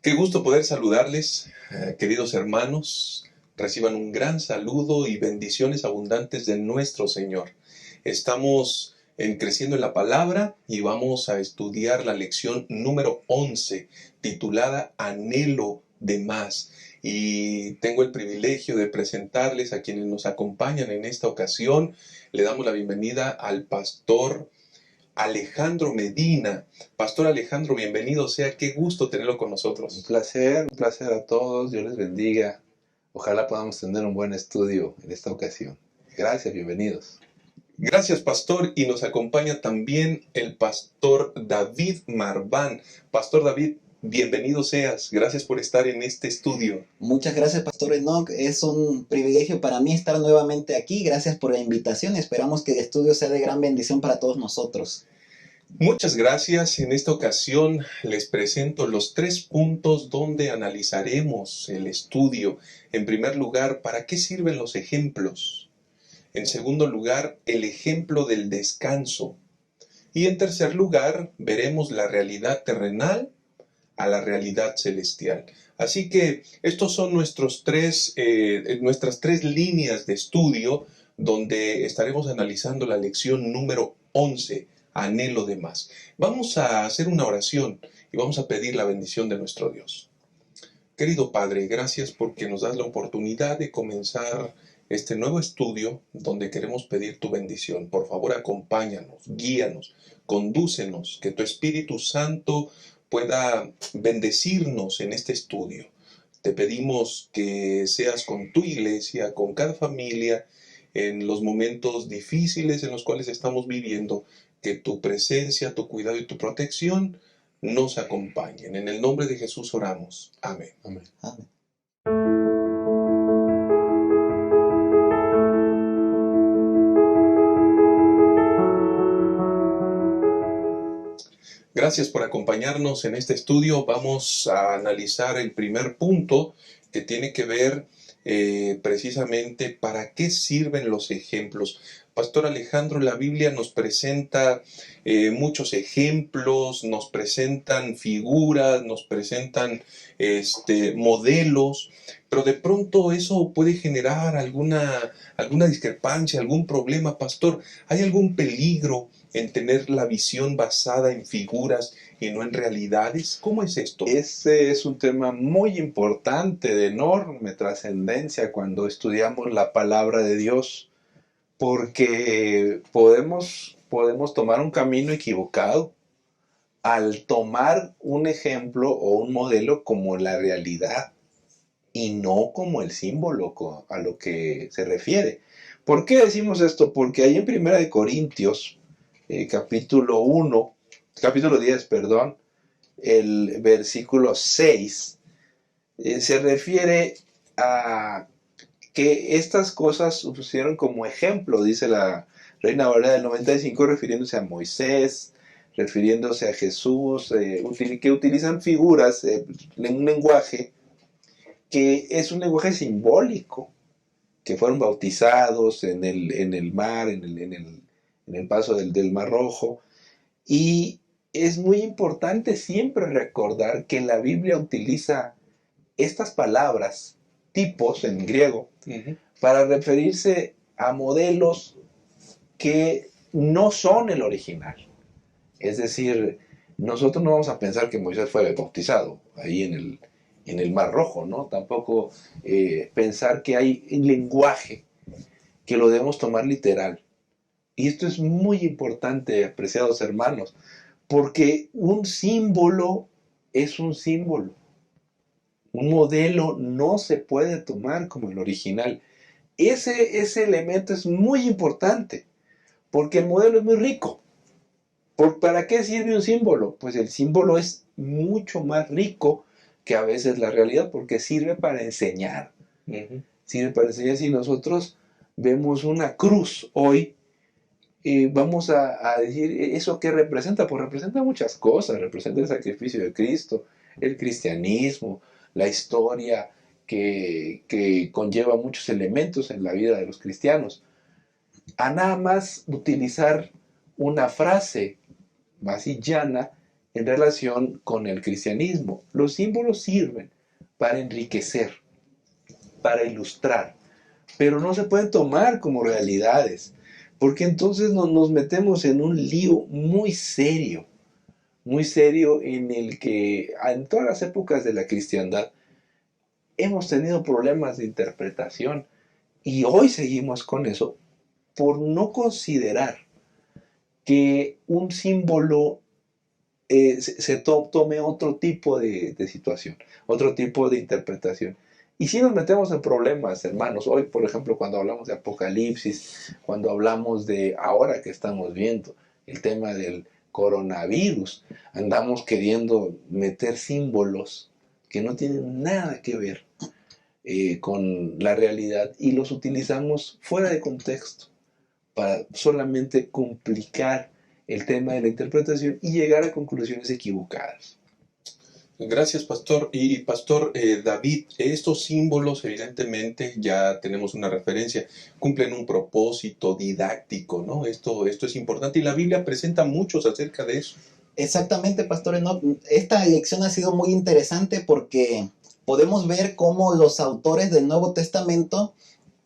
Qué gusto poder saludarles, queridos hermanos. Reciban un gran saludo y bendiciones abundantes de nuestro Señor. Estamos creciendo en la palabra y vamos a estudiar la lección número 11, titulada Anhelo de más. Y tengo el privilegio de presentarles a quienes nos acompañan en esta ocasión. Le damos la bienvenida al pastor Alejandro Medina. Pastor Alejandro, bienvenido sea, qué gusto tenerlo con nosotros. Un placer a todos, Dios les bendiga. Ojalá podamos tener un buen estudio en esta ocasión. Gracias, bienvenidos. Gracias, pastor, y nos acompaña también el pastor David Marván. Pastor David, bienvenido seas, gracias por estar en este estudio. Muchas gracias, Pastor Enoch. Es un privilegio para mí estar nuevamente aquí. Gracias por la invitación. Esperamos que el estudio sea de gran bendición para todos nosotros. Muchas gracias. En esta ocasión les presento los 3 puntos donde analizaremos el estudio. En primer lugar, ¿para qué sirven los ejemplos? En segundo lugar, el ejemplo del descanso. Y en tercer lugar, veremos la realidad terrenal a la realidad celestial. Así que estos son nuestras tres líneas de estudio donde estaremos analizando la lección número 11, Anhelo de más. Vamos a hacer una oración y vamos a pedir la bendición de nuestro Dios. Querido Padre, gracias porque nos das la oportunidad de comenzar este nuevo estudio donde queremos pedir tu bendición. Por favor, acompáñanos, guíanos, condúcenos, que tu Espíritu Santo pueda bendecirnos en este estudio. Te pedimos que seas con tu iglesia, con cada familia, en los momentos difíciles en los cuales estamos viviendo, que tu presencia, tu cuidado y tu protección nos acompañen. En el nombre de Jesús oramos. Amén. Amén. Amén. Gracias por acompañarnos en este estudio. Vamos a analizar el primer punto que tiene que ver precisamente para qué sirven los ejemplos. Pastor Alejandro, la Biblia nos presenta muchos ejemplos, nos presentan figuras, nos presentan modelos, pero de pronto eso puede generar alguna discrepancia, algún problema. Pastor, ¿hay algún peligro en tener la visión basada en figuras y no en realidades? ¿Cómo es esto? Este es un tema muy importante, de enorme trascendencia cuando estudiamos la palabra de Dios, porque podemos tomar un camino equivocado al tomar un ejemplo o un modelo como la realidad y no como el símbolo a lo que se refiere. ¿Por qué decimos esto? Porque ahí en 1 Corintios, capítulo 10, el versículo 6, se refiere a que estas cosas se pusieron como ejemplo, dice la Reina Valera del 95, refiriéndose a Moisés, refiriéndose a Jesús, que utilizan figuras, un lenguaje que es un lenguaje simbólico, que fueron bautizados en el mar, en el paso del Mar Rojo. Y es muy importante siempre recordar que la Biblia utiliza estas palabras, tipos en griego, para referirse a modelos que no son el original. Es decir, nosotros no vamos a pensar que Moisés fue bautizado ahí en el Mar Rojo, ¿no? Tampoco pensar que hay un lenguaje que lo debemos tomar literal. Y esto es muy importante, apreciados hermanos, porque un símbolo es un símbolo. Un modelo no se puede tomar como el original. Ese elemento es muy importante, porque el modelo es muy rico. ¿Para qué sirve un símbolo? Pues el símbolo es mucho más rico que a veces la realidad, porque sirve para enseñar. Sirve para enseñar. Si nosotros vemos una cruz hoy, vamos a decir, ¿eso qué representa? Pues representa muchas cosas. Representa el sacrificio de Cristo, el cristianismo, la historia que conlleva muchos elementos en la vida de los cristianos. A nada más utilizar una frase así llana, en relación con el cristianismo. Los símbolos sirven para enriquecer, para ilustrar, pero no se pueden tomar como realidades, porque entonces nos metemos en un lío muy serio en el que en todas las épocas de la cristiandad hemos tenido problemas de interpretación y hoy seguimos con eso por no considerar que un símbolo tome otro tipo de situación, otro tipo de interpretación. Y si nos metemos en problemas, hermanos, hoy, por ejemplo, cuando hablamos de Apocalipsis, cuando hablamos de ahora que estamos viendo el tema del coronavirus, andamos queriendo meter símbolos que no tienen nada que ver con la realidad y los utilizamos fuera de contexto para solamente complicar el tema de la interpretación y llegar a conclusiones equivocadas. Gracias, pastor. Y pastor David, estos símbolos evidentemente ya tenemos una referencia, cumplen un propósito didáctico, ¿no? Esto es importante y la Biblia presenta muchos acerca de eso. Exactamente, Pastor Enoch. Esta lección ha sido muy interesante porque podemos ver cómo los autores del Nuevo Testamento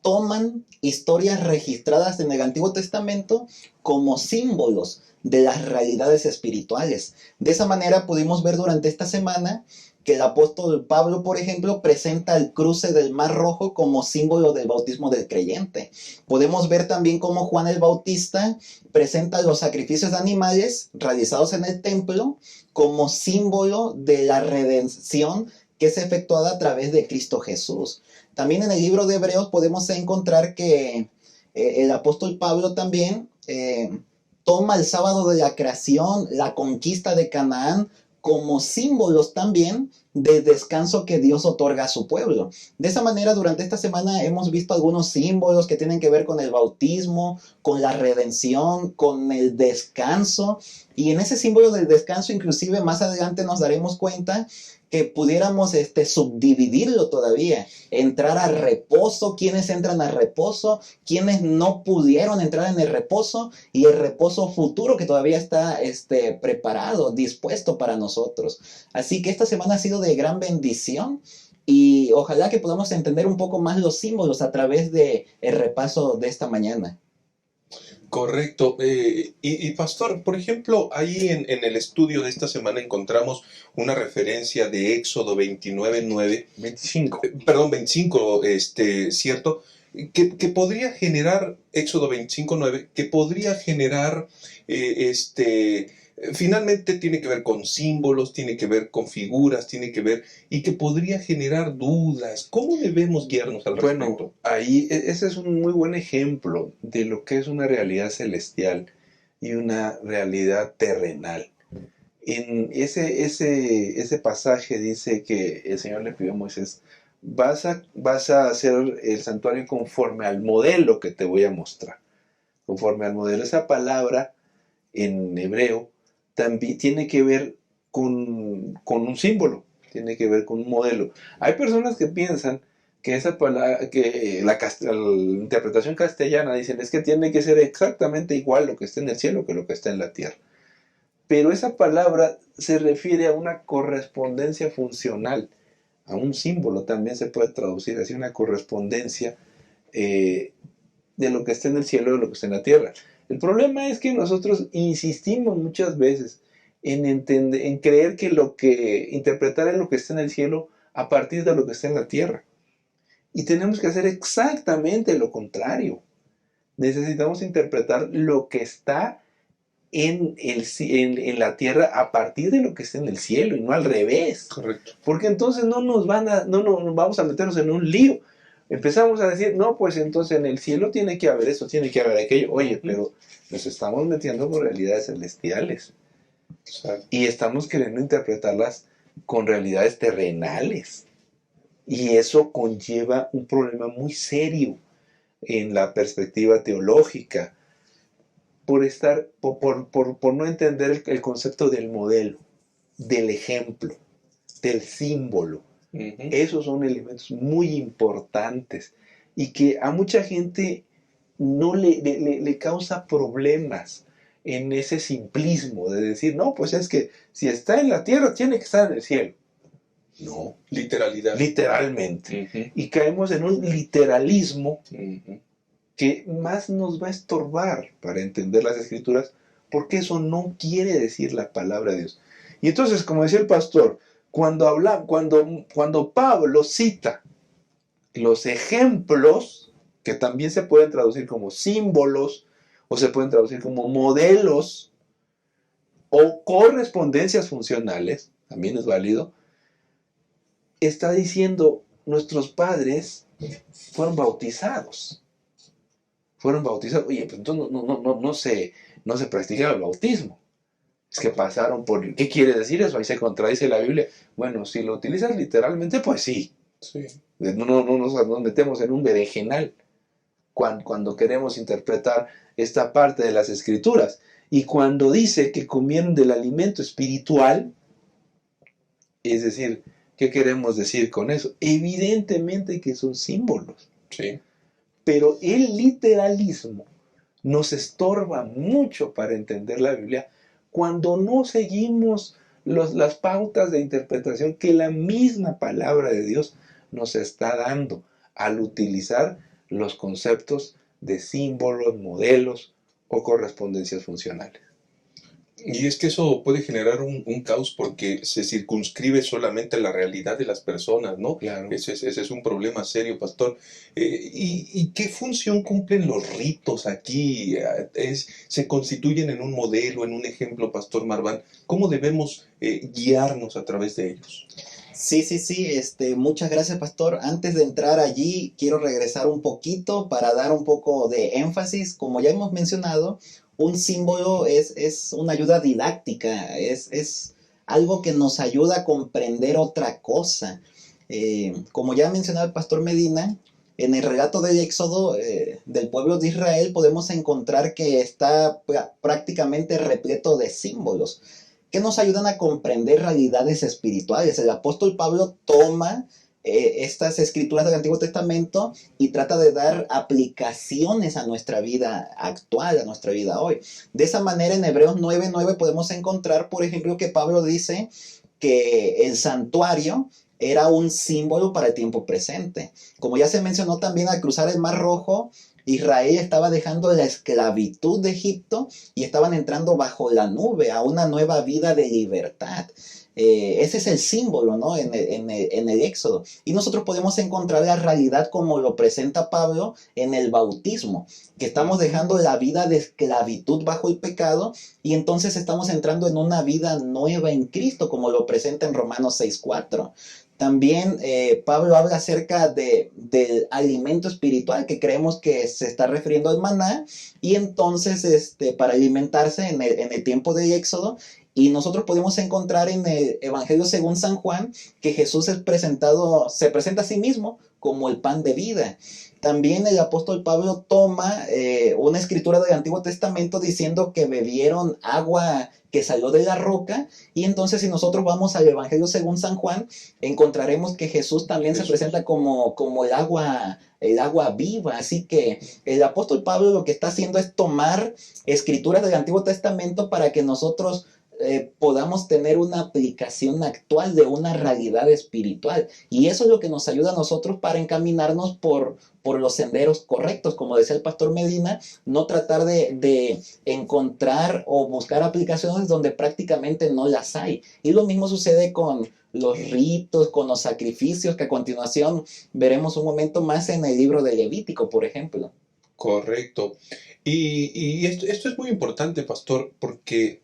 toman historias registradas en el Antiguo Testamento como símbolos de las realidades espirituales. De esa manera pudimos ver durante esta semana que el apóstol Pablo, por ejemplo, presenta el cruce del Mar Rojo como símbolo del bautismo del creyente. Podemos ver también cómo Juan el Bautista presenta los sacrificios de animales realizados en el templo como símbolo de la redención que es efectuada a través de Cristo Jesús. También en el libro de Hebreos podemos encontrar que el apóstol Pablo también toma el sábado de la creación, la conquista de Canaán, como símbolos también del descanso que Dios otorga a su pueblo. De esa manera, durante esta semana hemos visto algunos símbolos que tienen que ver con el bautismo, con la redención, con el descanso. Y en ese símbolo del descanso, inclusive más adelante nos daremos cuenta que pudiéramos subdividirlo todavía, entrar a reposo, quienes entran a reposo, quienes no pudieron entrar en el reposo y el reposo futuro que todavía está preparado, dispuesto para nosotros. Así que esta semana ha sido de gran bendición y ojalá que podamos entender un poco más los símbolos a través del repaso de esta mañana. Correcto. Y pastor, por ejemplo, ahí en el estudio de esta semana encontramos una referencia de Éxodo 29:9, 25. Perdón, 25, ¿cierto? Que podría generar, Éxodo 25:9, que podría generar, finalmente tiene que ver con símbolos, tiene que ver con figuras, tiene que ver, y que podría generar dudas. ¿Cómo debemos guiarnos al respecto? Bueno, ahí ese es un muy buen ejemplo de lo que es una realidad celestial y una realidad terrenal. En ese pasaje dice que el Señor le pidió a Moisés, vas a hacer el santuario conforme al modelo que te voy a mostrar. Conforme al modelo. Esa palabra en hebreo también tiene que ver con un símbolo, tiene que ver con un modelo. Hay personas que piensan que esa palabra, que la interpretación castellana dicen es que tiene que ser exactamente igual lo que está en el cielo que lo que está en la tierra. Pero esa palabra se refiere a una correspondencia funcional, a un símbolo, también se puede traducir así, una correspondencia de lo que está en el cielo y de lo que está en la tierra. El problema es que nosotros insistimos muchas veces en creer que interpretar es lo que está en el cielo a partir de lo que está en la tierra. Y tenemos que hacer exactamente lo contrario. Necesitamos interpretar lo que está en la tierra a partir de lo que está en el cielo y no al revés. Correcto. Porque entonces no nos vamos a meternos en un lío. Empezamos a decir, no, pues entonces en el cielo tiene que haber esto, tiene que haber aquello. Oye, pero nos estamos metiendo con realidades celestiales. Exacto. Y estamos queriendo interpretarlas con realidades terrenales. Y eso conlleva un problema muy serio en la perspectiva teológica por no entender el concepto del modelo, del ejemplo, del símbolo. Esos son elementos muy importantes y que a mucha gente no le causa problemas en ese simplismo de decir, no, pues es que si está en la tierra tiene que estar en el cielo. No, Literalidad. literalmente. Ujú, Y caemos en un literalismo ujú. que más nos va a estorbar para entender las escrituras, porque eso no quiere decir la palabra de Dios. Y entonces, como decía el pastor, cuando Pablo cita los ejemplos, que también se pueden traducir como símbolos, o se pueden traducir como modelos, o correspondencias funcionales, también es válido, está diciendo, nuestros padres fueron bautizados. Fueron bautizados. Oye, pues entonces no se practicaba el bautismo. Es que pasaron por... ¿Qué quiere decir eso? Ahí se contradice la Biblia. Bueno, si lo utilizas literalmente, pues sí. Sí. No nos metemos en un berenjenal cuando queremos interpretar esta parte de las Escrituras. Y cuando dice que comieron del alimento espiritual, es decir, ¿qué queremos decir con eso? Evidentemente que son símbolos. Sí. Pero el literalismo nos estorba mucho para entender la Biblia cuando no seguimos las pautas de interpretación que la misma palabra de Dios nos está dando al utilizar los conceptos de símbolos, modelos o correspondencias funcionales. Y es que eso puede generar un caos porque se circunscribe solamente a la realidad de las personas, ¿no? Claro. Ese es un problema serio, pastor. ¿Y qué función cumplen los ritos aquí? ¿Se constituyen en un modelo, en un ejemplo, pastor Marván? ¿Cómo debemos guiarnos a través de ellos? Sí, muchas gracias, pastor. Antes de entrar allí, quiero regresar un poquito para dar un poco de énfasis. Como ya hemos mencionado, un símbolo es una ayuda didáctica, es algo que nos ayuda a comprender otra cosa. Como ya mencionaba el pastor Medina, en el relato del Éxodo del pueblo de Israel podemos encontrar que está prácticamente repleto de símbolos que nos ayudan a comprender realidades espirituales. El apóstol Pablo toma estas escrituras del Antiguo Testamento y trata de dar aplicaciones a nuestra vida actual, a nuestra vida hoy. De esa manera, en Hebreos 9:9 podemos encontrar, por ejemplo, que Pablo dice que el santuario era un símbolo para el tiempo presente. Como ya se mencionó también, al cruzar el Mar Rojo, Israel estaba dejando la esclavitud de Egipto y estaban entrando bajo la nube a una nueva vida de libertad. Ese es el símbolo, ¿no? En el Éxodo. Y nosotros podemos encontrar la realidad como lo presenta Pablo en el bautismo, que estamos dejando la vida de esclavitud bajo el pecado y entonces estamos entrando en una vida nueva en Cristo, como lo presenta en Romanos 6:4. También Pablo habla acerca del alimento espiritual, que creemos que se está refiriendo al maná, y entonces para alimentarse en el tiempo del Éxodo. Y nosotros podemos encontrar en el Evangelio según San Juan que Jesús se presenta a sí mismo como el pan de vida. También el apóstol Pablo toma una escritura del Antiguo Testamento diciendo que bebieron agua que salió de la roca, y entonces si nosotros vamos al Evangelio según San Juan, encontraremos que Jesús también se presenta como el agua viva. Así que el apóstol Pablo lo que está haciendo es tomar escrituras del Antiguo Testamento para que nosotros podamos tener una aplicación actual de una realidad espiritual. Y eso es lo que nos ayuda a nosotros para encaminarnos por los senderos correctos. Como decía el pastor Medina, no tratar de encontrar o buscar aplicaciones donde prácticamente no las hay. Y lo mismo sucede con los ritos, con los sacrificios, que a continuación veremos un momento más en el libro de Levítico, por ejemplo. Correcto. Y esto es muy importante, pastor, porque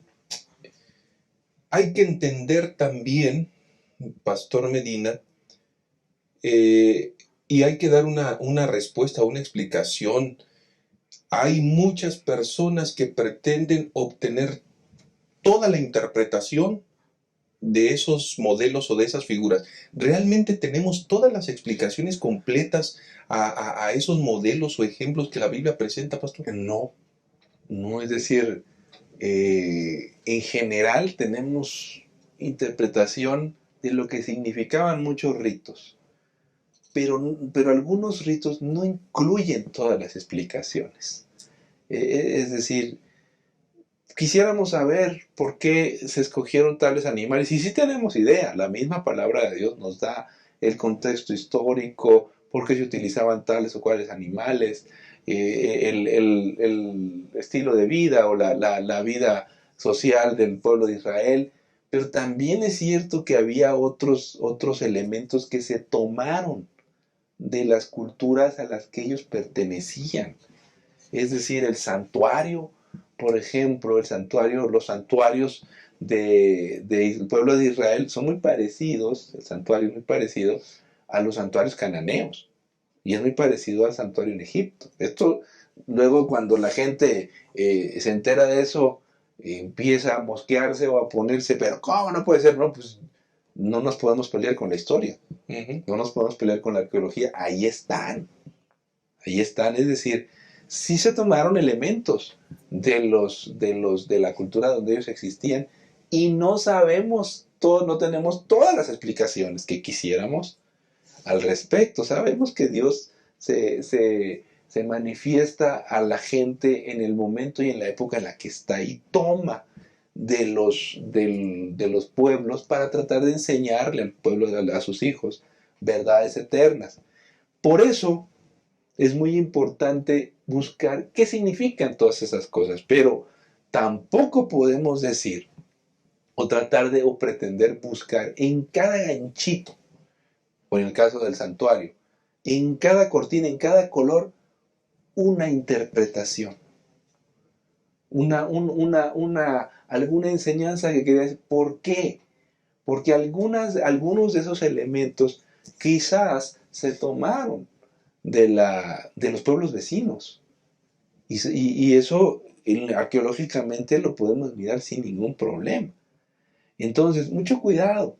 hay que entender también, pastor Medina, y hay que dar una respuesta, una explicación. Hay muchas personas que pretenden obtener toda la interpretación de esos modelos o de esas figuras. ¿Realmente tenemos todas las explicaciones completas a esos modelos o ejemplos que la Biblia presenta, pastor? No, es decir, en general tenemos interpretación de lo que significaban muchos ritos, pero algunos ritos no incluyen todas las explicaciones. Es decir, quisiéramos saber por qué se escogieron tales animales. Y sí tenemos idea, la misma palabra de Dios nos da el contexto histórico, por qué se utilizaban tales o cuales animales, el estilo de vida o la vida social del pueblo de Israel. Pero también es cierto que había otros elementos que se tomaron de las culturas a las que ellos pertenecían. Es decir, el santuario, por ejemplo, los santuarios del pueblo de Israel son muy parecidos, el santuario es muy parecido a los santuarios cananeos y es muy parecido al santuario en Egipto. Esto luego cuando la gente se entera de eso, empieza a mosquearse o a ponerse, pero ¿cómo no puede ser? No, pues no nos podemos pelear con la historia, no nos podemos pelear con la arqueología, ahí están, es decir, sí se tomaron elementos de la cultura donde ellos existían y no sabemos todo, no tenemos todas las explicaciones que quisiéramos al respecto. Sabemos que Dios se manifiesta a la gente en el momento y en la época en la que está y toma de los pueblos para tratar de enseñarle al pueblo, a sus hijos, verdades eternas. Por eso es muy importante buscar qué significan todas esas cosas, pero tampoco podemos decir o tratar de o pretender buscar en cada ganchito, o en el caso del santuario, en cada cortina, en cada color, una interpretación, alguna enseñanza que quería decir. ¿Por qué? Porque algunos de esos elementos quizás se tomaron de los pueblos vecinos. Y eso arqueológicamente lo podemos mirar sin ningún problema. Entonces, mucho cuidado,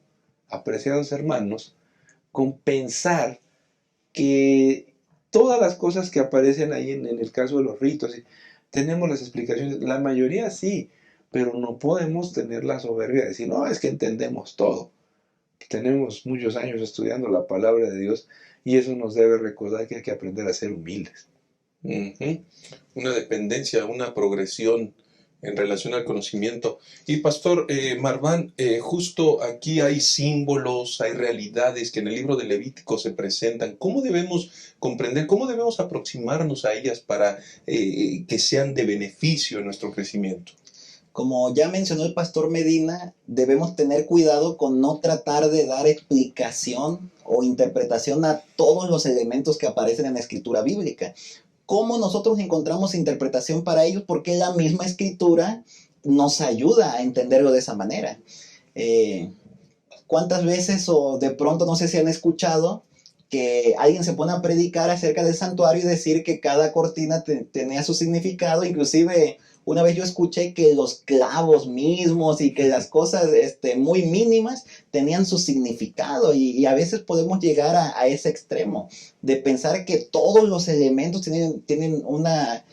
apreciados hermanos, con pensar que todas las cosas que aparecen ahí en el caso de los ritos, tenemos las explicaciones, la mayoría sí, pero no podemos tener la soberbia de decir, no, es que entendemos todo. Tenemos muchos años estudiando la palabra de Dios y eso nos debe recordar que hay que aprender a ser humildes. Una dependencia, una progresión en relación al conocimiento. Y Pastor Marván, justo aquí hay símbolos, hay realidades que en el libro de Levítico se presentan. ¿Cómo debemos comprender, cómo debemos aproximarnos a ellas para que sean de beneficio en nuestro crecimiento? Como ya mencionó el pastor Medina, debemos tener cuidado con no tratar de dar explicación o interpretación a todos los elementos que aparecen en la escritura bíblica. ¿Cómo nosotros encontramos interpretación para ellos? Porque la misma escritura nos ayuda a entenderlo de esa manera. ¿Cuántas veces o de pronto, no sé si han escuchado, que alguien se pone a predicar acerca del santuario y decir que cada cortina tenía su significado? Inclusive una vez yo escuché que los clavos mismos y que las cosas muy mínimas tenían su significado, y a veces podemos llegar a ese extremo de pensar que todos los elementos tienen una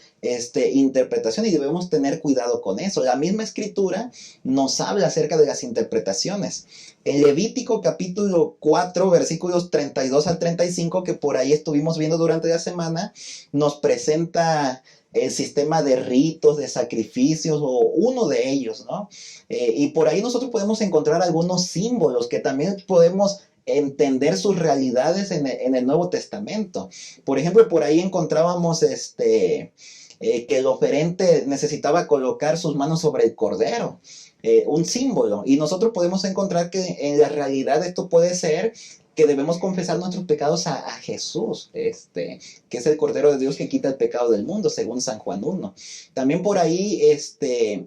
interpretación, y debemos tener cuidado con eso. La misma escritura nos habla acerca de las interpretaciones. En Levítico capítulo 4 versículos 32 al 35, que por ahí estuvimos viendo durante la semana, nos presenta el sistema de ritos, de sacrificios, o uno de ellos, ¿no? Y por ahí nosotros podemos encontrar algunos símbolos que también podemos entender sus realidades en el Nuevo Testamento. Por ejemplo, por ahí encontrábamos que el oferente necesitaba colocar sus manos sobre el cordero, un símbolo. Y nosotros podemos encontrar que en la realidad esto puede ser que debemos confesar nuestros pecados a Jesús, que es el Cordero de Dios que quita el pecado del mundo, según San Juan 1. También por ahí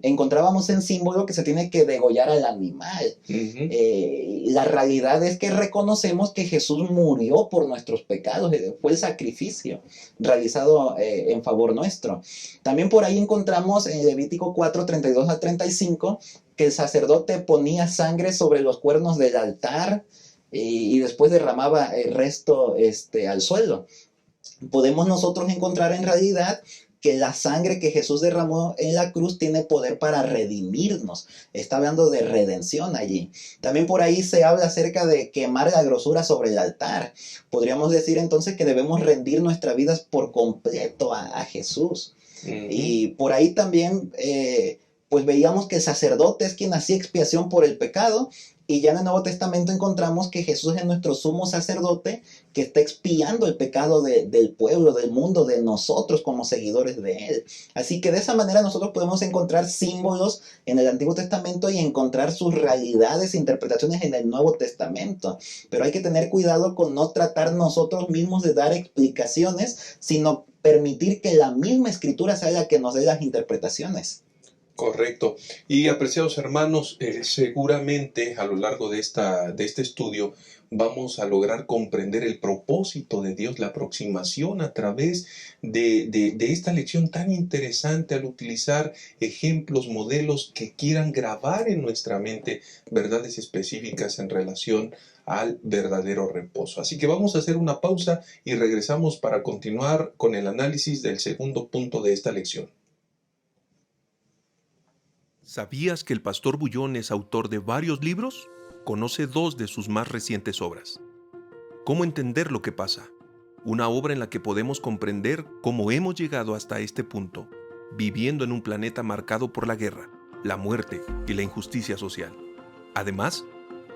encontrábamos en símbolo que se tiene que degollar al animal. La realidad es que reconocemos que Jesús murió por nuestros pecados, fue el sacrificio realizado en favor nuestro. También por ahí encontramos en Levítico 4, 32 al 35, que el sacerdote ponía sangre sobre los cuernos del altar, y después derramaba el resto al suelo. Podemos nosotros encontrar en realidad que la sangre que Jesús derramó en la cruz tiene poder para redimirnos. Está hablando de redención allí. También por ahí se habla acerca de quemar la grosura sobre el altar. Podríamos decir entonces que debemos rendir nuestras vidas por completo a Jesús. Y por ahí también pues veíamos que el sacerdote es quien hacía expiación por el pecado, y ya en el Nuevo Testamento encontramos que Jesús es nuestro sumo sacerdote que está expiando el pecado del pueblo, del mundo, de nosotros como seguidores de Él. Así que de esa manera nosotros podemos encontrar símbolos en el Antiguo Testamento y encontrar sus realidades e interpretaciones en el Nuevo Testamento. Pero hay que tener cuidado con no tratar nosotros mismos de dar explicaciones, sino permitir que la misma Escritura sea la que nos dé las interpretaciones. Correcto. Y apreciados hermanos, seguramente a lo largo de este estudio vamos a lograr comprender el propósito de Dios, la aproximación a través de esta lección tan interesante al utilizar ejemplos, modelos que quieran grabar en nuestra mente verdades específicas en relación al verdadero reposo. Así que vamos a hacer una pausa y regresamos para continuar con el análisis del segundo punto de esta lección. ¿Sabías que el pastor Bullón es autor de varios libros? Conoce 2 de sus más recientes obras. ¿Cómo entender lo que pasa? Una obra en la que podemos comprender cómo hemos llegado hasta este punto, viviendo en un planeta marcado por la guerra, la muerte y la injusticia social. Además,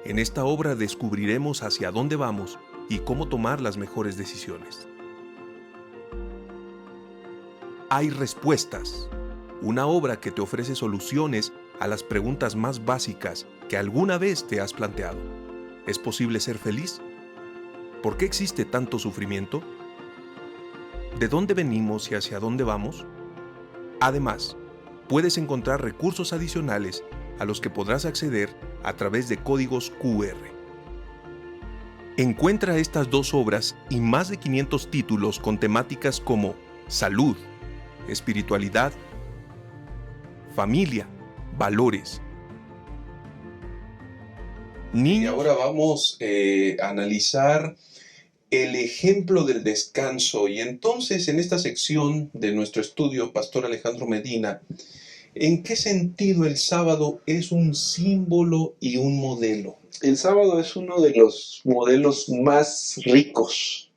en esta obra descubriremos hacia dónde vamos y cómo tomar las mejores decisiones. Hay respuestas. Una obra que te ofrece soluciones a las preguntas más básicas que alguna vez te has planteado. ¿Es posible ser feliz? ¿Por qué existe tanto sufrimiento? ¿De dónde venimos y hacia dónde vamos? Además, puedes encontrar recursos adicionales a los que podrás acceder a través de códigos QR. Encuentra estas 2 obras y más de 500 títulos con temáticas como salud, espiritualidad, familia, valores. Y ahora vamos a analizar el ejemplo del descanso. Y entonces, en esta sección de nuestro estudio, Pastor Alejandro Medina, ¿en qué sentido el sábado es un símbolo y un modelo? El sábado es uno de los modelos más ricos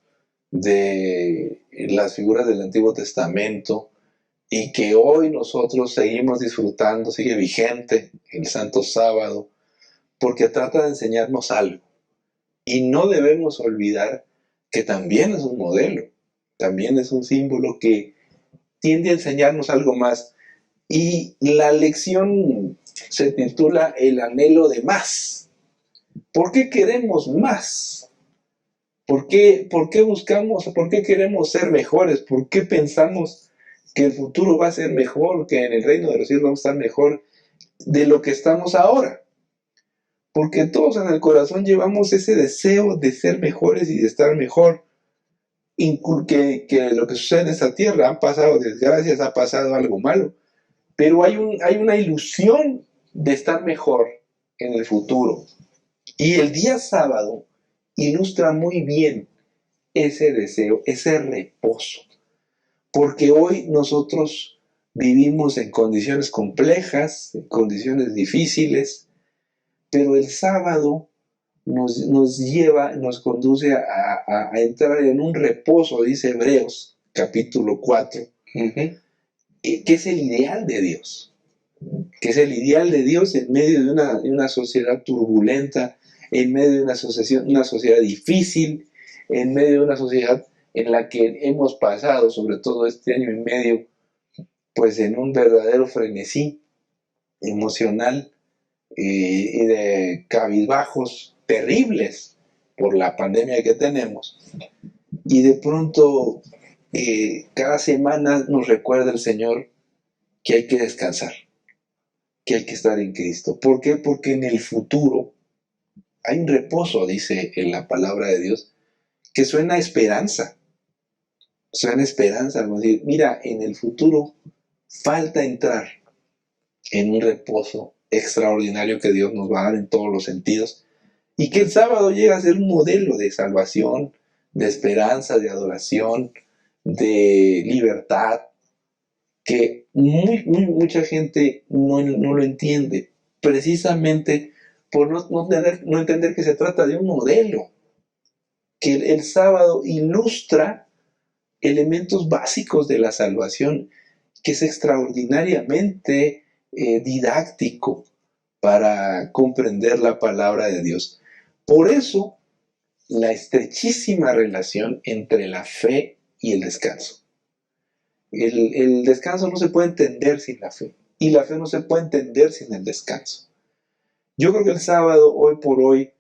de las figuras del Antiguo Testamento, y que hoy nosotros seguimos disfrutando, sigue vigente el Santo Sábado, porque trata de enseñarnos algo. Y no debemos olvidar que también es un modelo, también es un símbolo que tiende a enseñarnos algo más. Y la lección se titula El anhelo de más. ¿Por qué queremos más? ¿Por qué buscamos, por qué queremos ser mejores? ¿Por qué pensamos que el futuro va a ser mejor, que en el reino de los cielos vamos a estar mejor de lo que estamos ahora? Porque todos en el corazón llevamos ese deseo de ser mejores y de estar mejor. Que lo que sucede en esta tierra, han pasado desgracias, ha pasado algo malo, pero hay una ilusión de estar mejor en el futuro. Y el día sábado ilustra muy bien ese deseo, ese reposo. Porque hoy nosotros vivimos en condiciones complejas, en condiciones difíciles, pero el sábado nos conduce a entrar en un reposo, dice Hebreos, capítulo 4, que es el ideal de Dios. Que es el ideal de Dios en medio de una sociedad turbulenta, en medio de una sociedad difícil, en medio de una sociedad en la que hemos pasado, sobre todo este año y medio, pues en un verdadero frenesí emocional y de cabizbajos terribles por la pandemia que tenemos. Y de pronto, cada semana nos recuerda el Señor que hay que descansar, que hay que estar en Cristo. ¿Por qué? Porque en el futuro hay un reposo, dice en la palabra de Dios, que suena a esperanza. Suena esperanza, como decir, mira, en el futuro falta entrar en un reposo extraordinario que Dios nos va a dar en todos los sentidos, y que el sábado llega a ser un modelo de salvación, de esperanza, de adoración, de libertad, que mucha gente no lo entiende, precisamente por no entender que se trata de un modelo, que el sábado ilustra elementos básicos de la salvación, que es extraordinariamente didáctico para comprender la palabra de Dios. Por eso, la estrechísima relación entre la fe y el descanso. El descanso no se puede entender sin la fe, y la fe no se puede entender sin el descanso. Yo creo que el sábado, hoy por hoy,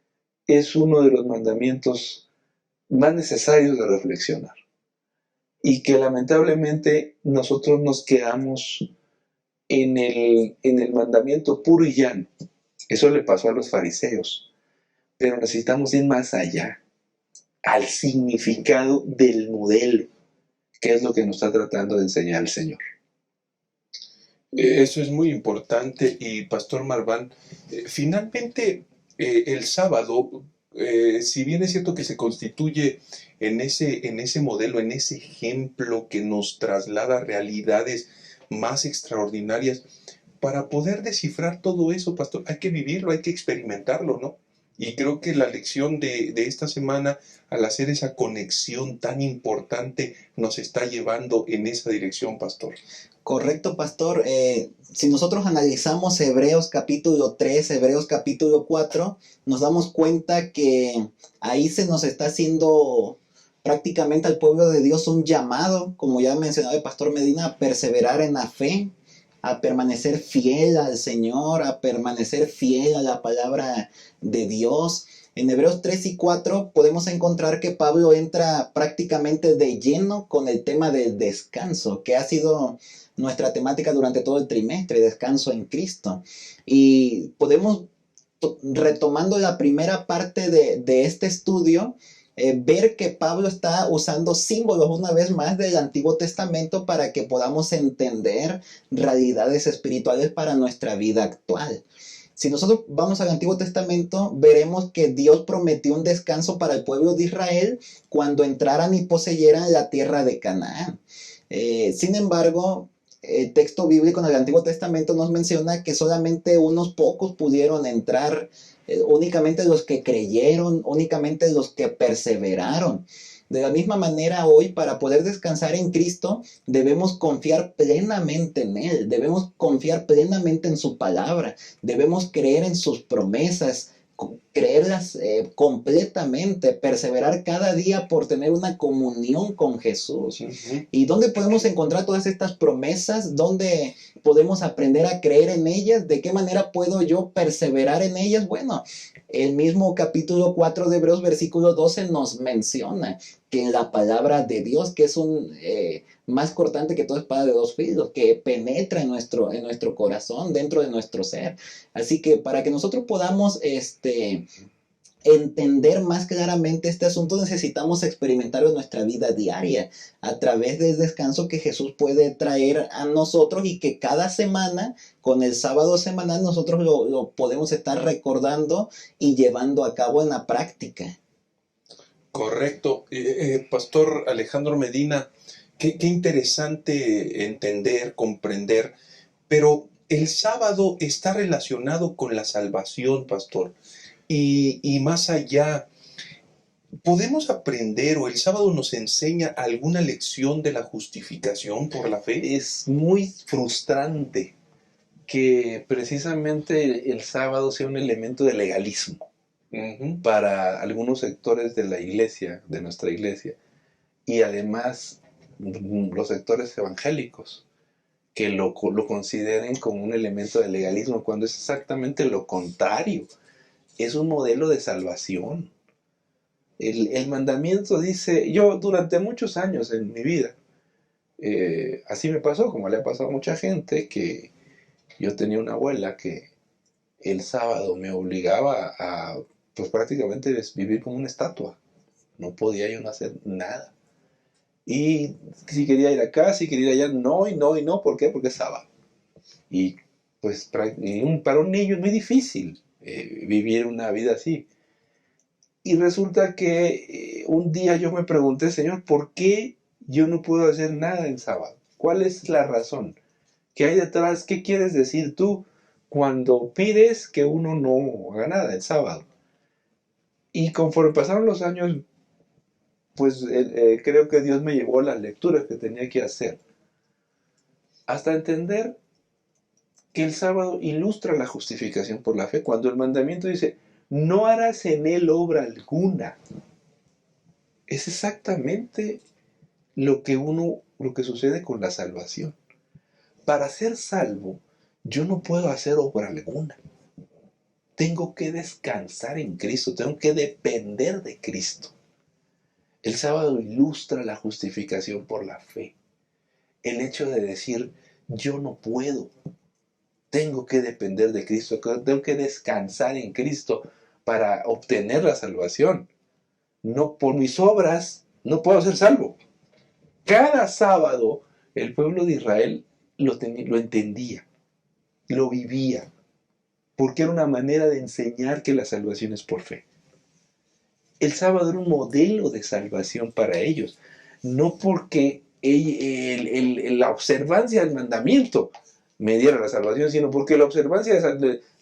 es uno de los mandamientos más necesarios de reflexionar, y que lamentablemente nosotros nos quedamos en el mandamiento puro y llano. Eso le pasó a los fariseos, pero necesitamos ir más allá, al significado del modelo, que es lo que nos está tratando de enseñar el Señor. Eso es muy importante y Pastor Marván, finalmente el sábado, si bien es cierto que se constituye en ese modelo, en ese ejemplo que nos traslada realidades más extraordinarias, para poder descifrar todo eso, Pastor, hay que vivirlo, hay que experimentarlo, ¿no? Y creo que la lección de esta semana, al hacer esa conexión tan importante, nos está llevando en esa dirección, Pastor. Correcto, pastor. Si nosotros analizamos Hebreos capítulo 3, Hebreos capítulo 4, nos damos cuenta que ahí se nos está haciendo prácticamente al pueblo de Dios un llamado, como ya mencionaba el pastor Medina, a perseverar en la fe, a permanecer fiel al Señor, a permanecer fiel a la palabra de Dios. En Hebreos 3 y 4 podemos encontrar que Pablo entra prácticamente de lleno con el tema del descanso, que ha sido nuestra temática durante todo el trimestre, descanso en Cristo. Y podemos, retomando la primera parte de este estudio, ver que Pablo está usando símbolos una vez más del Antiguo Testamento para que podamos entender realidades espirituales para nuestra vida actual. Si nosotros vamos al Antiguo Testamento, veremos que Dios prometió un descanso para el pueblo de Israel cuando entraran y poseyeran la tierra de Canaán. Sin embargo, el texto bíblico en el Antiguo Testamento nos menciona que solamente unos pocos pudieron entrar, únicamente los que creyeron, únicamente los que perseveraron. De la misma manera, hoy, para poder descansar en Cristo, debemos confiar plenamente en Él, debemos confiar plenamente en su palabra, debemos creer en sus promesas, creerlas completamente, perseverar cada día por tener una comunión con Jesús. ¿Y dónde podemos encontrar todas estas promesas? ¿Dónde podemos aprender a creer en ellas? ¿De qué manera puedo yo perseverar en ellas? Bueno, el mismo capítulo 4 de Hebreos, versículo 12, nos menciona que en la palabra de Dios, que es más cortante que toda espada de dos filos, que penetra en nuestro corazón, dentro de nuestro ser. Así que para que nosotros podamos entender más claramente este asunto, necesitamos experimentarlo en nuestra vida diaria a través del descanso que Jesús puede traer a nosotros, y que cada semana, con el sábado semanal, nosotros lo podemos estar recordando y llevando a cabo en la práctica. Correcto. Pastor Alejandro Medina, qué interesante entender, comprender, pero el sábado está relacionado con la salvación, Pastor. Y más allá, ¿podemos aprender o el sábado nos enseña alguna lección de la justificación por la fe? Es muy frustrante que precisamente el sábado sea un elemento de legalismo para algunos sectores de la iglesia, de nuestra iglesia, y además los sectores evangélicos, que lo consideren como un elemento de legalismo, cuando es exactamente lo contrario. Es un modelo de salvación. El mandamiento dice, yo durante muchos años en mi vida, así me pasó, como le ha pasado a mucha gente, que yo tenía una abuela que el sábado me obligaba a, pues prácticamente, vivir como una estatua. No podía yo no hacer nada. Y si quería ir acá, si quería ir allá, no, y no, y no. ¿Por qué? Porque es sábado. Y pues para un niño es muy difícil vivir una vida así. Y resulta que un día yo me pregunté, Señor, ¿por qué yo no puedo hacer nada en sábado? ¿Cuál es la razón? ¿Qué hay detrás? ¿Qué quieres decir tú cuando pides que uno no haga nada el sábado? Y conforme pasaron los años, pues creo que Dios me llevó a las lecturas que tenía que hacer, hasta entender que el sábado ilustra la justificación por la fe, cuando el mandamiento dice, no harás en él obra alguna. Es exactamente lo que sucede con la salvación. Para ser salvo, yo no puedo hacer obra alguna. Tengo que descansar en Cristo, tengo que depender de Cristo. El sábado ilustra la justificación por la fe. El hecho de decir, yo no puedo, tengo que depender de Cristo, tengo que descansar en Cristo para obtener la salvación. No por mis obras, no puedo ser salvo. Cada sábado el pueblo de Israel lo entendía, lo vivía, porque era una manera de enseñar que la salvación es por fe. El sábado era un modelo de salvación para ellos, no porque la observancia del mandamiento me diera la salvación, sino porque la observancia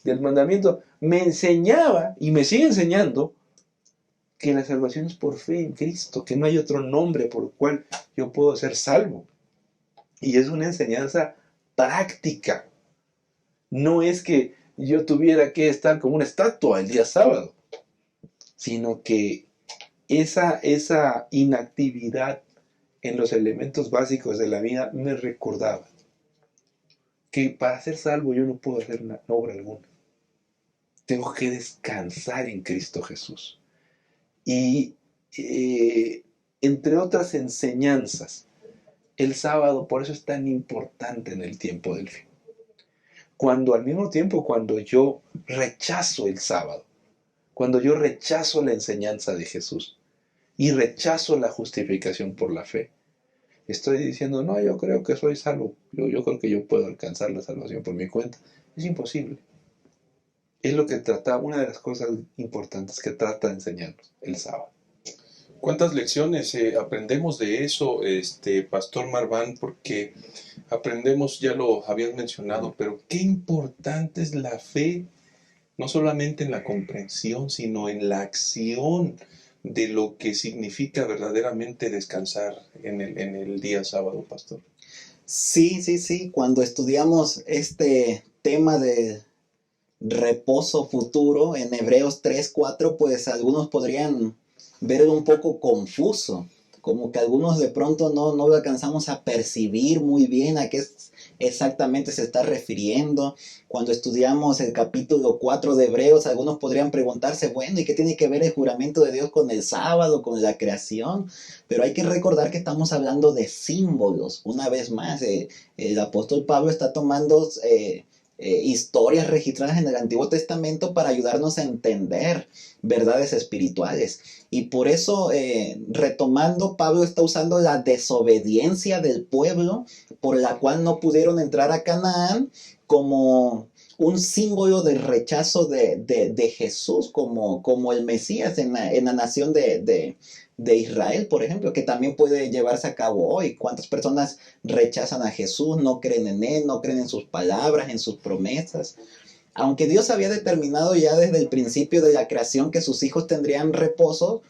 del mandamiento me enseñaba y me sigue enseñando que la salvación es por fe en Cristo, que no hay otro nombre por el cual yo puedo ser salvo. Y es una enseñanza práctica. No es que yo tuviera que estar como una estatua el día sábado, sino que esa inactividad en los elementos básicos de la vida me recordaba que para ser salvo yo no puedo hacer una obra alguna. Tengo que descansar en Cristo Jesús. Y entre otras enseñanzas, el sábado por eso es tan importante en el tiempo del fin. Cuando al mismo tiempo, cuando yo rechazo el sábado, cuando yo rechazo la enseñanza de Jesús y rechazo la justificación por la fe, estoy diciendo, no, yo creo que soy salvo, yo creo que yo puedo alcanzar la salvación por mi cuenta. Es imposible. Es lo que trata, una de las cosas importantes que trata de enseñarnos el sábado. ¿Cuántas lecciones aprendemos de eso, Pastor Marván? Porque aprendemos, ya lo habías mencionado, pero qué importante es la fe, no solamente en la comprensión, sino en la acción de lo que significa verdaderamente descansar en el día sábado, Pastor. Sí. Cuando estudiamos este tema de reposo futuro en Hebreos 3:4, pues algunos podrían verlo un poco confuso, como que algunos de pronto no lo alcanzamos a percibir muy bien a qué exactamente se está refiriendo. Cuando estudiamos el capítulo 4 de Hebreos, algunos podrían preguntarse, bueno, ¿y qué tiene que ver el juramento de Dios con el sábado, con la creación? Pero hay que recordar que estamos hablando de símbolos. Una vez más, el apóstol Pablo está tomando historias registradas en el Antiguo Testamento para ayudarnos a entender verdades espirituales. Y por eso, retomando, Pablo está usando la desobediencia del pueblo por la cual no pudieron entrar a Canaán como un símbolo del rechazo de Jesús como el Mesías en la nación de Israel, por ejemplo, que también puede llevarse a cabo hoy. ¿Cuántas personas rechazan a Jesús, no creen en Él, no creen en sus palabras, en sus promesas? Aunque Dios había determinado ya desde el principio de la creación que sus hijos tendrían reposo,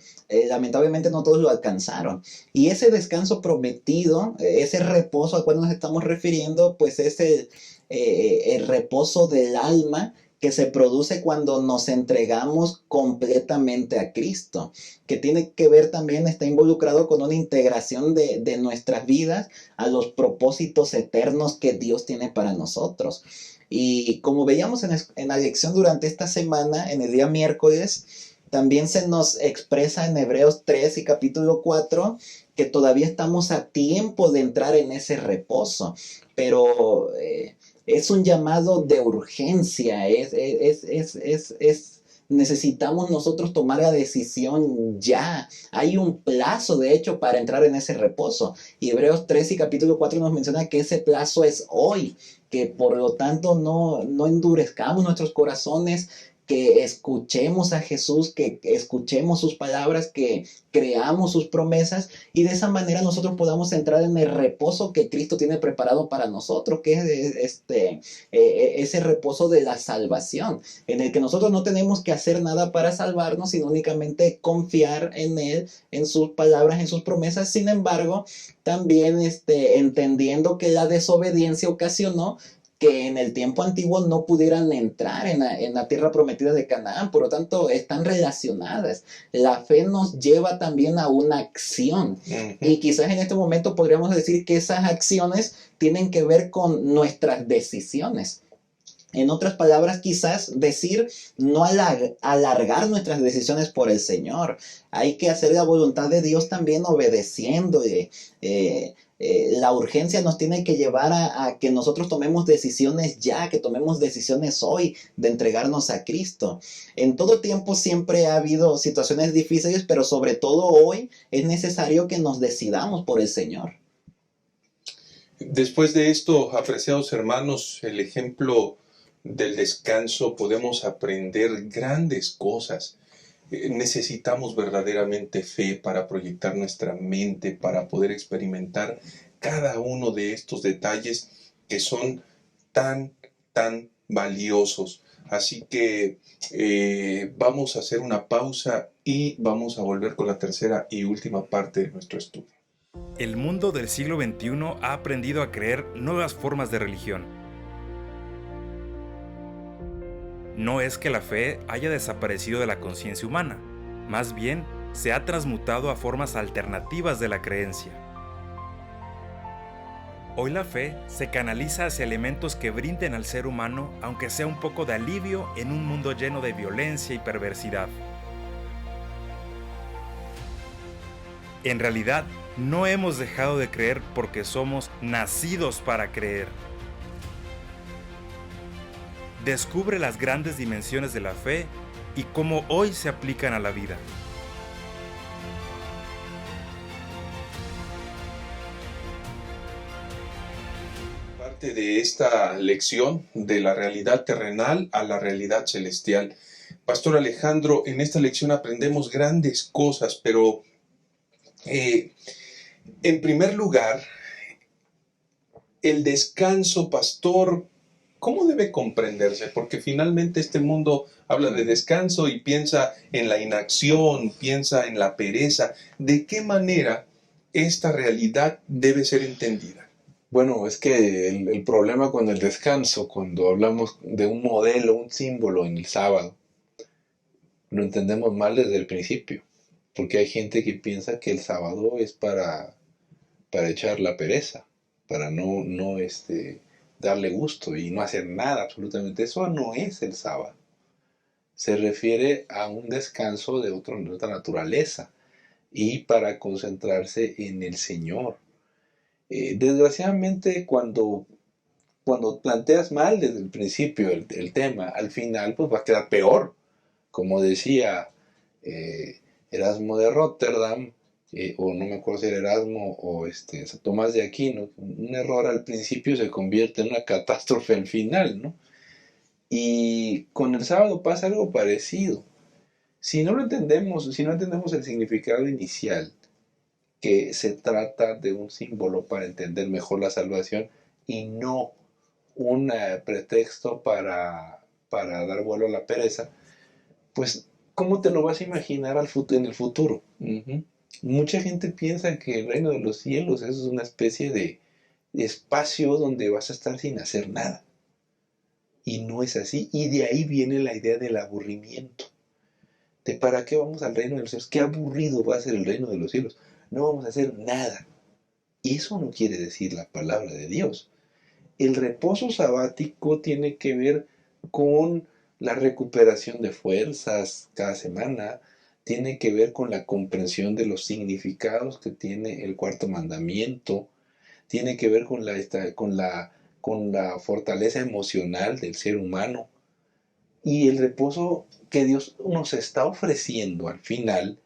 lamentablemente no todos lo alcanzaron. Y ese descanso prometido, ese reposo al cual nos estamos refiriendo, pues es el reposo del alma que se produce cuando nos entregamos completamente a Cristo, que tiene que ver también, está involucrado con una integración de nuestras vidas a los propósitos eternos que Dios tiene para nosotros. Y como veíamos en la lección durante esta semana, en el día miércoles, también se nos expresa en Hebreos 3 y capítulo 4 que todavía estamos a tiempo de entrar en ese reposo, pero es un llamado de urgencia, necesitamos nosotros tomar la decisión ya. Hay un plazo, de hecho, para entrar en ese reposo. Y Hebreos 3 y capítulo 4 nos menciona que ese plazo es hoy, que por lo tanto no endurezcamos nuestros corazones, que escuchemos a Jesús, que escuchemos sus palabras, que creamos sus promesas y de esa manera nosotros podamos entrar en el reposo que Cristo tiene preparado para nosotros, que es ese reposo de la salvación, en el que nosotros no tenemos que hacer nada para salvarnos, sino únicamente confiar en Él, en sus palabras, en sus promesas. Sin embargo, también entendiendo que la desobediencia ocasionó que en el tiempo antiguo no pudieran entrar en la tierra prometida de Canaán. Por lo tanto, están relacionadas. La fe nos lleva también a una acción. Y quizás en este momento podríamos decir que esas acciones tienen que ver con nuestras decisiones. En otras palabras, quizás decir no alargar nuestras decisiones por el Señor. Hay que hacer la voluntad de Dios también obedeciéndole. La urgencia nos tiene que llevar a que nosotros tomemos decisiones ya, que tomemos decisiones hoy de entregarnos a Cristo. En todo tiempo siempre ha habido situaciones difíciles, pero sobre todo hoy es necesario que nos decidamos por el Señor. Después de esto, apreciados hermanos, el ejemplo del descanso, podemos aprender grandes cosas. Necesitamos verdaderamente fe para proyectar nuestra mente, para poder experimentar cada uno de estos detalles que son tan valiosos. Así que vamos a hacer una pausa y vamos a volver con la tercera y última parte de nuestro estudio. El mundo del siglo XXI ha aprendido a creer nuevas formas de religión. No es que la fe haya desaparecido de la conciencia humana, más bien se ha transmutado a formas alternativas de la creencia. Hoy la fe se canaliza hacia elementos que brinden al ser humano, aunque sea un poco de alivio en un mundo lleno de violencia y perversidad. En realidad, no hemos dejado de creer porque somos nacidos para creer. Descubre las grandes dimensiones de la fe y cómo hoy se aplican a la vida. Parte de esta lección de la realidad terrenal a la realidad celestial. Pastor Alejandro, en esta lección aprendemos grandes cosas, pero en primer lugar, el descanso, pastor, ¿cómo debe comprenderse? Porque finalmente este mundo habla de descanso y piensa en la inacción, piensa en la pereza. ¿De qué manera esta realidad debe ser entendida? Bueno, es que el problema con el descanso, cuando hablamos de un modelo, un símbolo en el sábado, lo entendemos mal desde el principio. Porque hay gente que piensa que el sábado es para echar la pereza, para no darle gusto y no hacer nada, absolutamente. Eso no es el sábado. Se refiere a un descanso de otra naturaleza y para concentrarse en el Señor. Desgraciadamente, cuando planteas mal desde el principio el tema, al final pues va a quedar peor. Como decía Erasmo de Rotterdam, o no me acuerdo si era Erasmo o San Tomás de Aquino, un error al principio se convierte en una catástrofe al final, ¿no? Y con el sábado pasa algo parecido. Si no entendemos el significado inicial, que se trata de un símbolo para entender mejor la salvación y no un pretexto para dar vuelo a la pereza, pues ¿cómo te lo vas a imaginar en el futuro? Mucha gente piensa que el reino de los cielos es una especie de espacio donde vas a estar sin hacer nada. Y no es así. Y de ahí viene la idea del aburrimiento. ¿De para qué vamos al reino de los cielos? Qué aburrido va a ser el reino de los cielos. No vamos a hacer nada. Y eso no quiere decir la palabra de Dios. El reposo sabático tiene que ver con la recuperación de fuerzas cada semana, tiene que ver con la comprensión de los significados que tiene el cuarto mandamiento, tiene que ver con la fortaleza emocional del ser humano. Y el reposo que Dios nos está ofreciendo al final,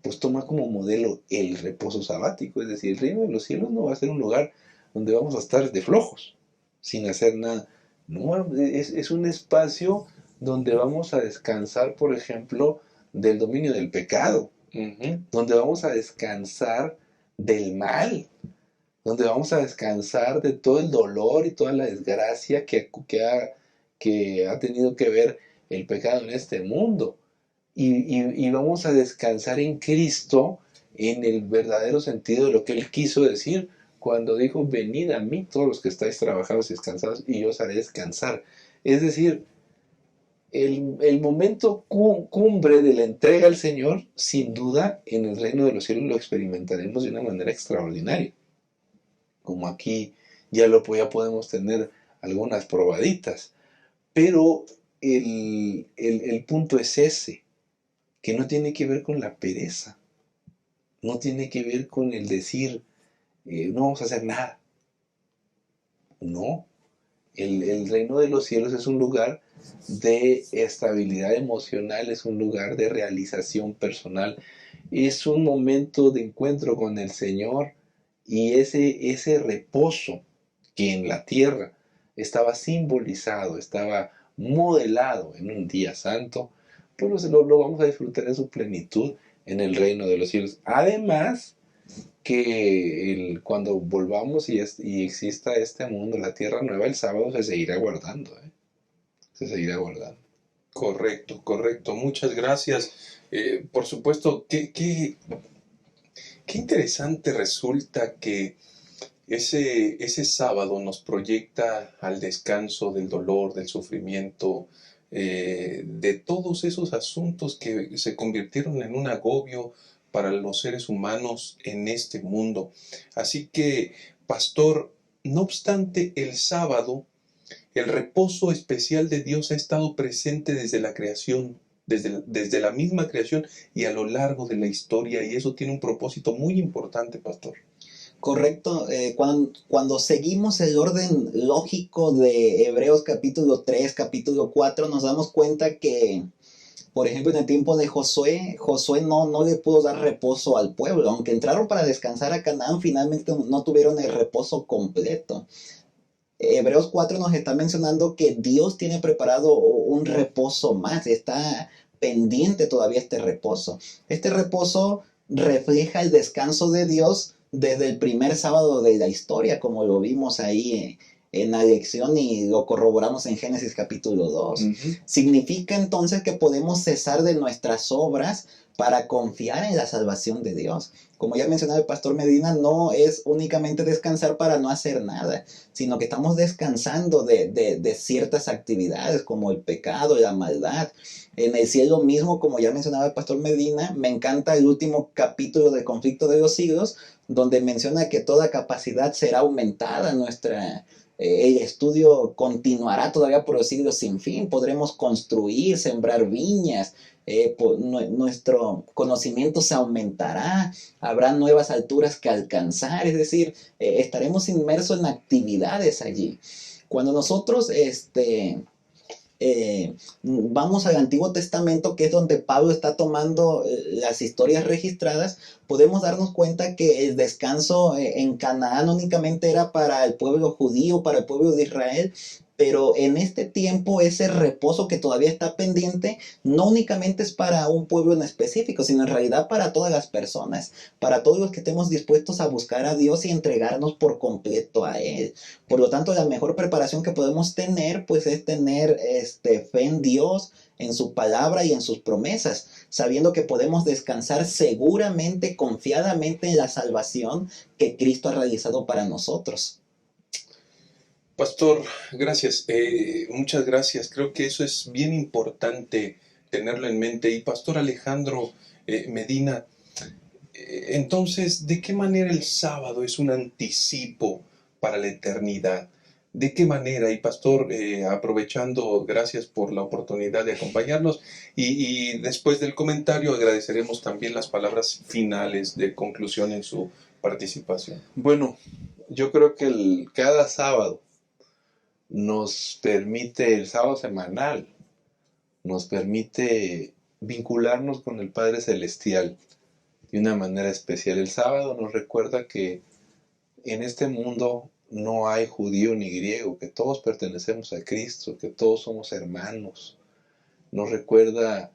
pues toma como modelo el reposo sabático. Es decir, el reino de los cielos no va a ser un lugar donde vamos a estar de flojos, sin hacer nada. No, es un espacio donde vamos a descansar, por ejemplo, del dominio del pecado, donde vamos a descansar del mal, donde vamos a descansar de todo el dolor y toda la desgracia que ha tenido que ver el pecado en este mundo. Y vamos a descansar en Cristo en el verdadero sentido de lo que Él quiso decir cuando dijo, venid a mí todos los que estáis trabajados y descansados, y yo os haré descansar. Es decir, el momento cumbre de la entrega al Señor, sin duda, en el reino de los cielos lo experimentaremos de una manera extraordinaria. Como aquí ya podemos tener algunas probaditas. Pero el punto es ese, que no tiene que ver con la pereza, no tiene que ver con el decir, no vamos a hacer nada. No, el reino de los cielos es un lugar de estabilidad emocional, es un lugar de realización personal, es un momento de encuentro con el Señor, y ese reposo que en la tierra estaba simbolizado, estaba modelado en un día santo, pues lo vamos a disfrutar en su plenitud en el reino de los cielos. Además, que cuando volvamos y exista este mundo, la tierra nueva, el sábado se seguirá guardando, se seguirá guardando. Correcto, correcto. Muchas gracias. Por supuesto, qué interesante resulta que ese sábado nos proyecta al descanso del dolor, del sufrimiento, de todos esos asuntos que se convirtieron en un agobio para los seres humanos en este mundo. Así que, pastor, no obstante, el sábado, el reposo especial de Dios ha estado presente desde la creación, desde la misma creación y a lo largo de la historia, y eso tiene un propósito muy importante, pastor. Correcto, cuando seguimos el orden lógico de Hebreos capítulo 3, capítulo 4, nos damos cuenta que, por ejemplo, en el tiempo de Josué no le pudo dar reposo al pueblo. Aunque entraron para descansar a Canaán, finalmente no tuvieron el reposo completo. Hebreos 4 nos está mencionando que Dios tiene preparado un reposo más, está pendiente todavía este reposo. Este reposo refleja el descanso de Dios desde el primer sábado de la historia, como lo vimos ahí en la lección y lo corroboramos en Génesis capítulo 2. Significa entonces que podemos cesar de nuestras obras para confiar en la salvación de Dios. Como ya mencionaba el pastor Medina, no es únicamente descansar para no hacer nada, sino que estamos descansando de ciertas actividades como el pecado, la maldad. En el cielo mismo, como ya mencionaba el pastor Medina, me encanta el último capítulo del conflicto de los siglos, donde menciona que toda capacidad será aumentada. El estudio continuará todavía por los siglos sin fin. Podremos construir, sembrar viñas. Nuestro conocimiento se aumentará. Habrá nuevas alturas que alcanzar. Es decir, estaremos inmersos en actividades allí. Cuando nosotros vamos al Antiguo Testamento, que es donde Pablo está tomando las historias registradas, podemos darnos cuenta que el descanso en Canaán únicamente era para el pueblo judío, para el pueblo de Israel, pero en este tiempo ese reposo que todavía está pendiente no únicamente es para un pueblo en específico, sino en realidad para todas las personas, para todos los que estemos dispuestos a buscar a Dios y entregarnos por completo a Él. Por lo tanto, la mejor preparación que podemos tener, pues, es tener fe en Dios, en su palabra y en sus promesas, sabiendo que podemos descansar seguramente, confiadamente en la salvación que Cristo ha realizado para nosotros. Pastor, gracias. Muchas gracias. Creo que eso es bien importante tenerlo en mente. Y Pastor Alejandro Medina, entonces, ¿de qué manera el sábado es un anticipo para la eternidad? ¿De qué manera? Y Pastor, aprovechando, gracias por la oportunidad de acompañarnos. Y después del comentario agradeceremos también las palabras finales de conclusión en su participación. Bueno, yo creo que cada sábado nos permite, el sábado semanal, nos permite vincularnos con el Padre Celestial de una manera especial. El sábado nos recuerda que en este mundo no hay judío ni griego, que todos pertenecemos a Cristo, que todos somos hermanos. Nos recuerda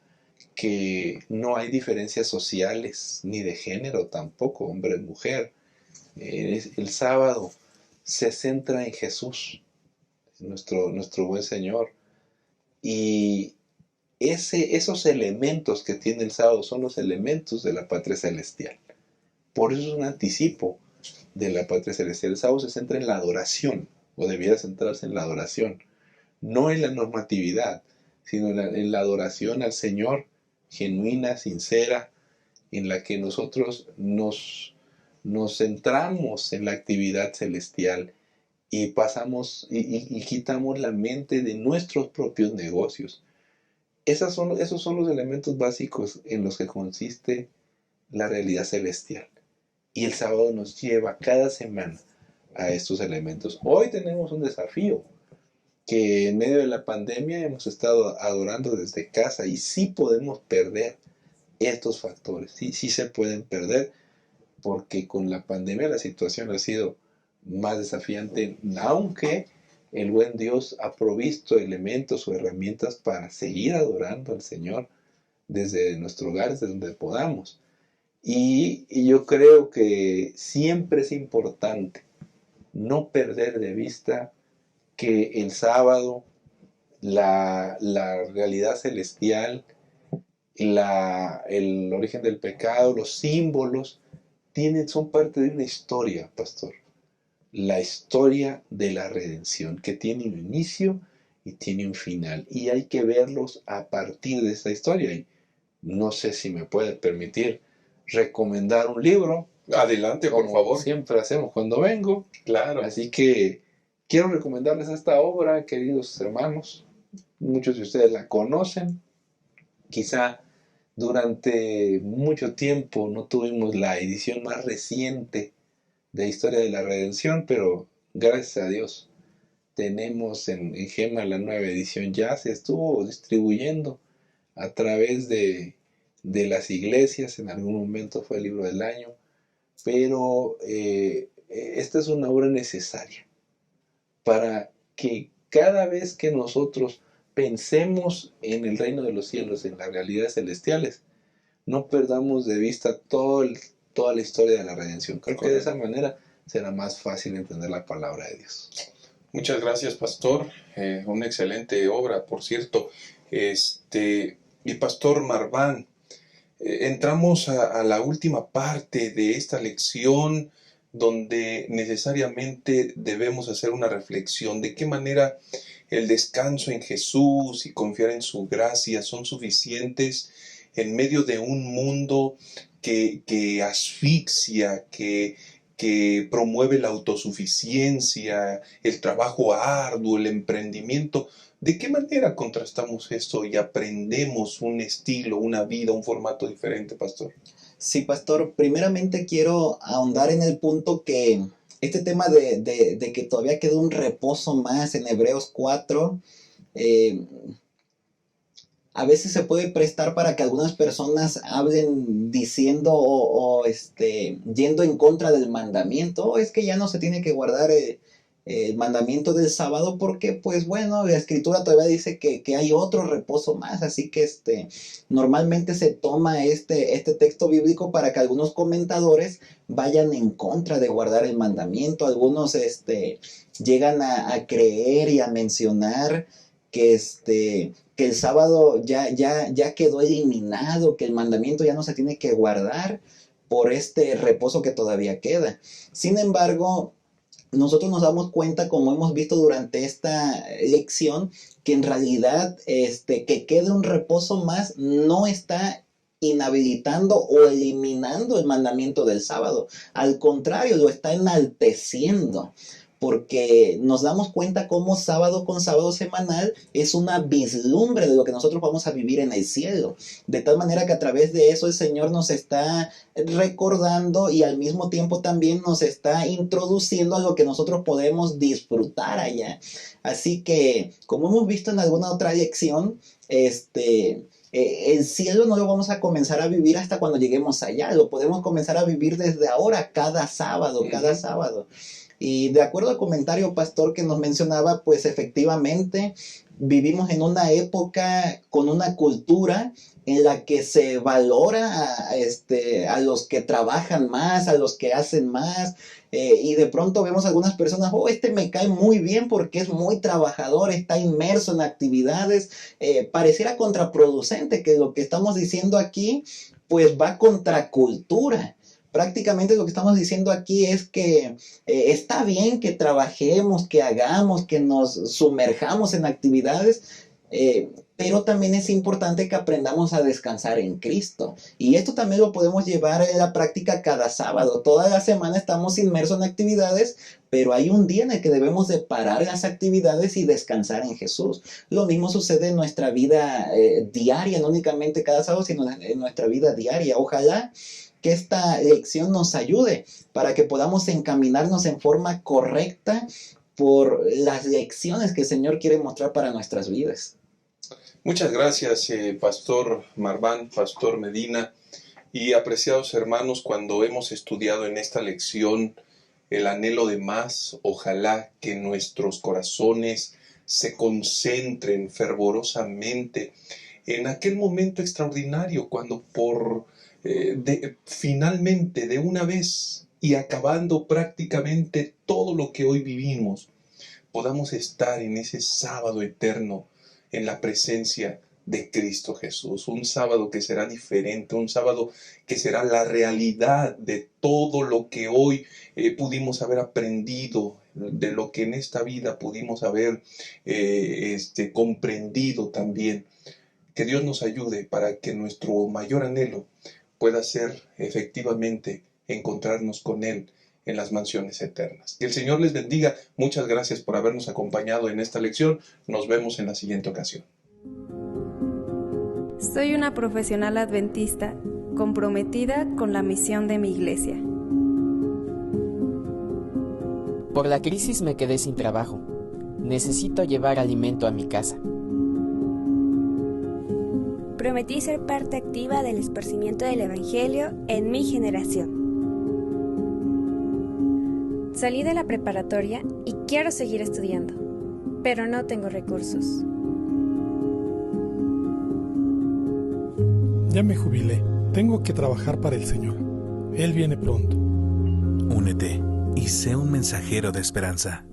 que no hay diferencias sociales, ni de género tampoco, hombre o mujer. El sábado se centra en Jesús, nuestro buen Señor. Y esos elementos que tiene el sábado son los elementos de la patria celestial. Por eso es un anticipo de la patria celestial. El sábado se centra en la adoración, o debiera centrarse en la adoración, no en la normatividad, sino en la adoración al Señor, genuina, sincera, en la que nosotros nos centramos en la actividad celestial y pasamos y quitamos la mente de nuestros propios negocios. Esos son los elementos básicos en los que consiste la realidad celestial. Y el sábado nos lleva cada semana a estos elementos. Hoy tenemos un desafío, que en medio de la pandemia hemos estado adorando desde casa y sí podemos perder estos factores. Sí se pueden perder, porque con la pandemia la situación ha sido más desafiante, aunque el buen Dios ha provisto elementos o herramientas para seguir adorando al Señor desde nuestro hogar, desde donde podamos. Y yo creo que siempre es importante no perder de vista que el sábado, la realidad celestial, el origen del pecado, los símbolos, son parte de una historia, pastor. La historia de la redención, que tiene un inicio y tiene un final. Y hay que verlos a partir de esta historia. Y no sé si me puede permitir recomendar un libro. Adelante, por favor. Siempre hacemos cuando vengo. Claro. Así que quiero recomendarles esta obra, queridos hermanos. Muchos de ustedes la conocen. Quizá durante mucho tiempo no tuvimos la edición más reciente de Historia de la Redención, pero gracias a Dios tenemos en Gema la nueva edición. Ya se estuvo distribuyendo a través de las iglesias. En algún momento fue el libro del año, pero esta es una obra necesaria para que cada vez que nosotros pensemos en el reino de los cielos, en las realidades celestiales, no perdamos de vista toda la historia de la redención. Creo que de esa manera será más fácil entender la palabra de Dios. Muchas gracias, pastor. Una excelente obra, por cierto. Y pastor Marván, entramos a la última parte de esta lección, donde necesariamente debemos hacer una reflexión de qué manera el descanso en Jesús y confiar en su gracia son suficientes en medio de un mundo que asfixia, que promueve la autosuficiencia, el trabajo arduo, el emprendimiento. ¿De qué manera contrastamos esto y aprendemos un estilo, una vida, un formato diferente, pastor? Sí, pastor, primeramente quiero ahondar en el punto que este tema de que todavía queda un reposo más en Hebreos 4, a veces se puede prestar para que algunas personas hablen diciendo o yendo en contra del mandamiento. Es que ya no se tiene que guardar el mandamiento del sábado porque, pues bueno, la escritura todavía dice que hay otro reposo más. Así que normalmente se toma este texto bíblico para que algunos comentadores vayan en contra de guardar el mandamiento. Algunos llegan a creer y a mencionar que el sábado ya quedó eliminado, que el mandamiento ya no se tiene que guardar por este reposo que todavía queda. Sin embargo, nosotros nos damos cuenta, como hemos visto durante esta lección, que en realidad que quede un reposo más no está inhabilitando o eliminando el mandamiento del sábado. Al contrario, lo está enalteciendo. Porque nos damos cuenta cómo sábado con sábado semanal es una vislumbre de lo que nosotros vamos a vivir en el cielo. De tal manera que a través de eso el Señor nos está recordando y al mismo tiempo también nos está introduciendo a lo que nosotros podemos disfrutar allá. Así que, como hemos visto en alguna otra lección, el cielo no lo vamos a comenzar a vivir hasta cuando lleguemos allá. Lo podemos comenzar a vivir desde ahora, cada sábado. Y de acuerdo al comentario, pastor, que nos mencionaba, pues efectivamente vivimos en una época con una cultura en la que se valora a los que trabajan más, a los que hacen más, y de pronto vemos algunas personas, me cae muy bien porque es muy trabajador, está inmerso en actividades. Pareciera contraproducente que lo que estamos diciendo aquí pues va contra cultura. Prácticamente lo que estamos diciendo aquí es que está bien que trabajemos, que hagamos, que nos sumerjamos en actividades, pero también es importante que aprendamos a descansar en Cristo. Y esto también lo podemos llevar en la práctica cada sábado. Toda la semana estamos inmersos en actividades, pero hay un día en el que debemos de parar las actividades y descansar en Jesús. Lo mismo sucede en nuestra vida diaria, no únicamente cada sábado, sino en nuestra vida diaria. Ojalá que esta lección nos ayude para que podamos encaminarnos en forma correcta por las lecciones que el Señor quiere mostrar para nuestras vidas. Muchas gracias, Pastor Marván, Pastor Medina y apreciados hermanos. Cuando hemos estudiado en esta lección el anhelo de más, ojalá que nuestros corazones se concentren fervorosamente en aquel momento extraordinario cuando finalmente, de una vez y acabando prácticamente todo lo que hoy vivimos, podamos estar en ese sábado eterno en la presencia de Cristo Jesús. Un sábado que será diferente, un sábado que será la realidad de todo lo que hoy pudimos haber aprendido, de lo que en esta vida pudimos haber comprendido también. Que Dios nos ayude para que nuestro mayor anhelo pueda ser efectivamente encontrarnos con Él en las mansiones eternas. Que el Señor les bendiga. Muchas gracias por habernos acompañado en esta lección. Nos vemos en la siguiente ocasión. Soy una profesional adventista comprometida con la misión de mi iglesia. Por la crisis me quedé sin trabajo. Necesito llevar alimento a mi casa. Prometí ser parte activa del esparcimiento del Evangelio en mi generación. Salí de la preparatoria y quiero seguir estudiando, pero no tengo recursos. Ya me jubilé. Tengo que trabajar para el Señor. Él viene pronto. Únete y sé un mensajero de esperanza.